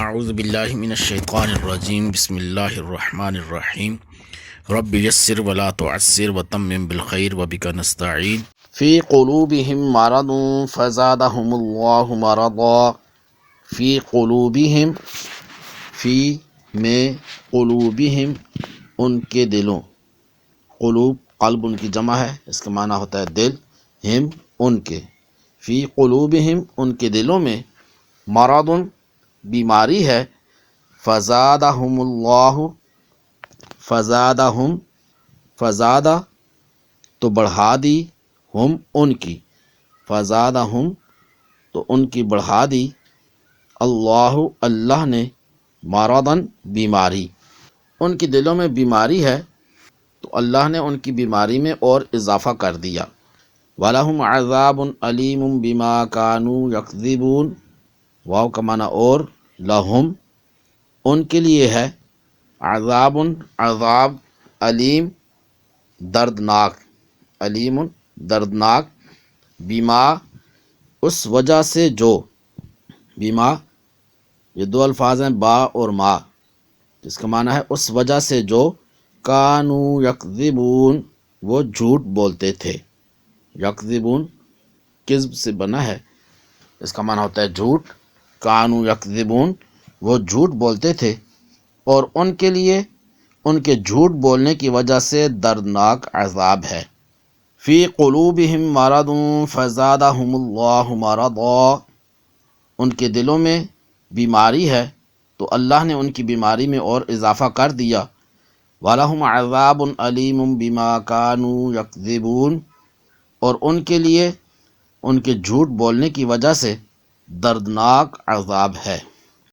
اعوذ باللہ من الشیطان الرجیم بسم اللہ الرحمن الرحیم رب یسر ولا تعسر وتمم بالخیر وبک نستعین فی قلوبہم مرض فزادہم اللہ مرضا فی قلوبہم فی میں قلوبہم ان کے دلوں، قلوب قلب ان کی جمع ہے، اس کا معنی ہوتا ہے دل، ہم ان کے، فی قلوبہم ان کے دلوں میں مرض بیماری ہے، فزادہم اللہ فزادہم فزادہ تو بڑھا دی، ہم ان کی، فزادہم تو ان کی بڑھا دی، اللہ اللہ نے، مرضاً بیماری، ان کے دلوں میں بیماری ہے تو اللہ نے ان کی بیماری میں اور اضافہ کر دیا۔ وَلَهُمْ عَذَابٌ أَلِيمٌ بِمَا كَانُوا يَكْذِبُونَ، واو کا معنی اور، لہم ان کے لیے ہے، عذاب عذاب، علیم دردناک، علیم دردناک، بما اس وجہ سے جو، بما یہ دو الفاظ ہیں با اور ما، جس کا معنی ہے اس وجہ سے جو، کانو یکذبون وہ جھوٹ بولتے تھے، یکذبون کذب سے بنا ہے، اس کا معنی ہوتا ہے جھوٹ، کانو یکذبون وہ جھوٹ بولتے تھے، اور ان کے لیے ان کے جھوٹ بولنے کی وجہ سے دردناک عذاب ہے۔ فی قلوبہم مرض فزادہم اللہ مرضا، ان کے دلوں میں بیماری ہے تو اللہ نے ان کی بیماری میں اور اضافہ کر دیا۔ وَلَهُمْ عَذَابٌ أَلِيمٌ بِمَا كَانُوا يَكْذِبُونَ، اور ان کے لیے ان کے جھوٹ بولنے کی وجہ سے دردناک عذاب ہے۔